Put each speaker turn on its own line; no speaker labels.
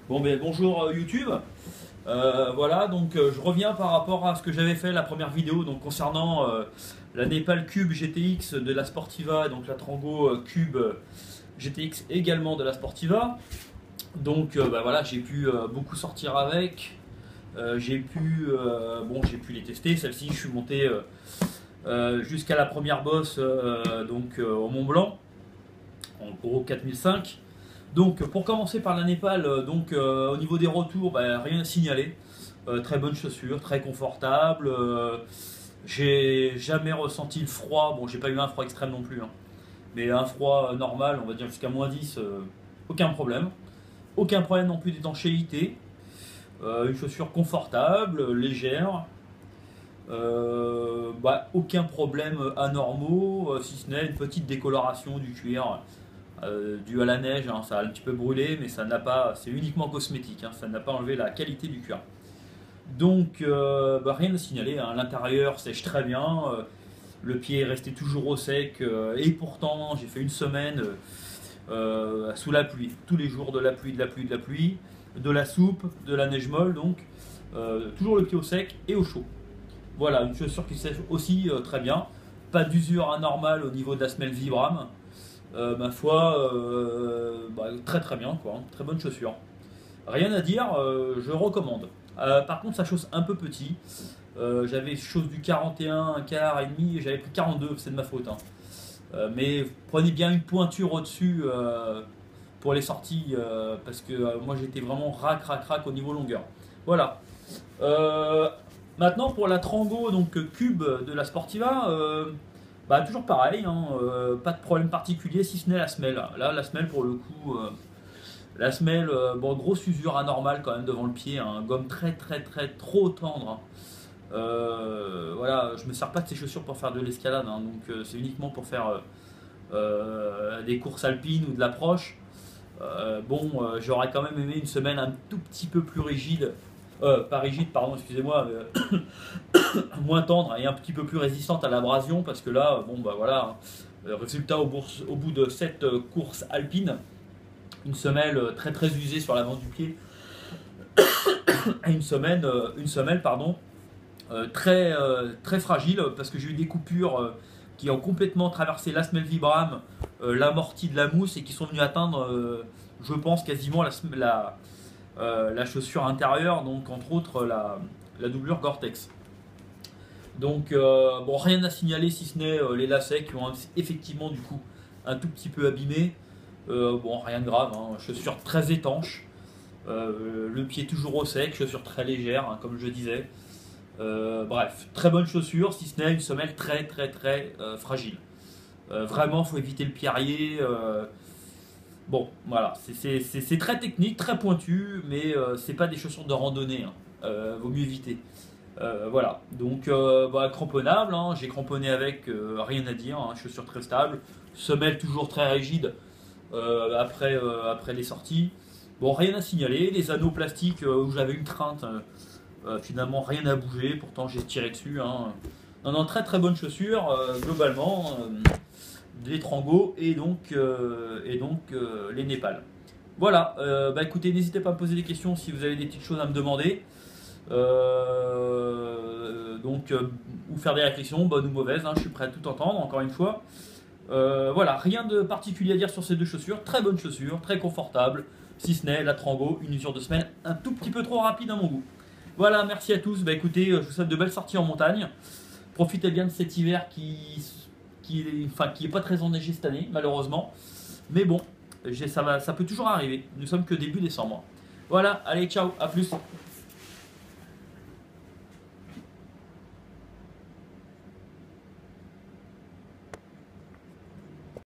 Bon, ben bonjour YouTube. Voilà, donc je reviens par rapport à ce que j'avais fait la première vidéo donc concernant la Nepal Cube GTX de la Sportiva, donc la Trango Cube GTX également de la Sportiva. Donc bah, voilà, j'ai pu beaucoup sortir avec. J'ai pu les tester. Celle-ci, je suis monté jusqu'à la première bosse au Mont Blanc en gros 4005. Donc pour commencer par la Népal, au niveau des retours, bah, rien à signaler. Très bonne chaussure, très confortable. J'ai jamais ressenti le froid. Bon, j'ai pas eu un froid extrême non plus, hein. Mais un froid normal, on va dire jusqu'à -10, aucun problème. Aucun problème non plus d'étanchéité. Une chaussure confortable, légère. Aucun problème anormaux, si ce n'est une petite décoloration du cuir dû à la neige, hein. Ça a un petit peu brûlé, mais ça n'a pas, c'est uniquement cosmétique, hein. Ça n'a pas enlevé la qualité du cuir. Donc rien à signaler, hein. L'intérieur sèche très bien, le pied est resté toujours au sec, et pourtant j'ai fait une semaine sous la pluie, tous les jours de la pluie, de la pluie, de la pluie, de la soupe, de la neige molle, donc toujours le pied au sec et au chaud. Voilà, une chaussure qui sèche aussi très bien, pas d'usure anormale au niveau de la semelle Vibram. Ma foi, très très bien, quoi, hein. Très bonne chaussure. Rien à dire, je recommande. Par contre, ça chausse un peu petit. J'avais chose du 41, un quart et demi, et j'avais pris 42, c'est de ma faute, hein. Mais prenez bien une pointure au-dessus pour les sorties, parce que moi j'étais vraiment rac, rac, rac au niveau longueur. Voilà. Euh, Maintenant pour la Trango, donc Cube de la Sportiva. Toujours pareil, hein, pas de problème particulier si ce n'est la semelle. Là, la semelle pour le coup, la semelle, grosse usure anormale quand même devant le pied, hein, gomme très très très trop tendre, hein. Voilà, je me sers pas de ces chaussures pour faire de l'escalade, hein, donc c'est uniquement pour faire des courses alpines ou de l'approche. J'aurais quand même aimé une semelle un tout petit peu plus rigide, pas rigide, pardon, excusez-moi, moins tendre et un petit peu plus résistante à l'abrasion, parce que là, voilà, résultat au bout de cette course alpine, une semelle très très usée sur l'avant du pied, et une semelle pardon, très fragile, parce que j'ai eu des coupures qui ont complètement traversé la semelle Vibram, l'amorti de la mousse, et qui sont venues atteindre, je pense, quasiment la chaussure intérieure, donc entre autres la doublure Gore-Tex. Donc rien à signaler si ce n'est les lacets qui ont effectivement du coup un tout petit peu abîmé. Rien de grave, hein. Chaussure très étanche, le pied toujours au sec, chaussure très légère, hein, comme je disais. Bref, très bonne chaussure, si ce n'est une semelle très très très fragile. Vraiment, faut éviter le pierrier. Voilà, c'est très technique, très pointu, mais c'est pas des chaussures de randonnée, hein. Vaut mieux éviter. Voilà, donc cramponnable, hein. J'ai cramponné avec, rien à dire, hein. Chaussure très stable, semelle toujours très rigide après les sorties. Bon, rien à signaler, les anneaux plastiques où j'avais une crainte, finalement rien n'a bougé, pourtant j'ai tiré dessus, hein. Non, non, très très bonne chaussure, globalement, les Trango et donc les Népal. Voilà, écoutez, n'hésitez pas à me poser des questions si vous avez des petites choses à me demander. Ou faire des réflexions, bonnes ou mauvaises, hein, je suis prêt à tout entendre, encore une fois. Voilà, rien de particulier à dire sur ces deux chaussures, très bonnes chaussures, très confortables, si ce n'est la Trango, une usure de semelle un tout petit peu trop rapide à mon goût. Voilà, merci à tous, écoutez, je vous souhaite de belles sorties en montagne, profitez bien de cet hiver qui est pas très enneigé cette année, malheureusement, mais bon, ça peut toujours arriver, nous sommes que début décembre. Voilà, allez, ciao, à plus.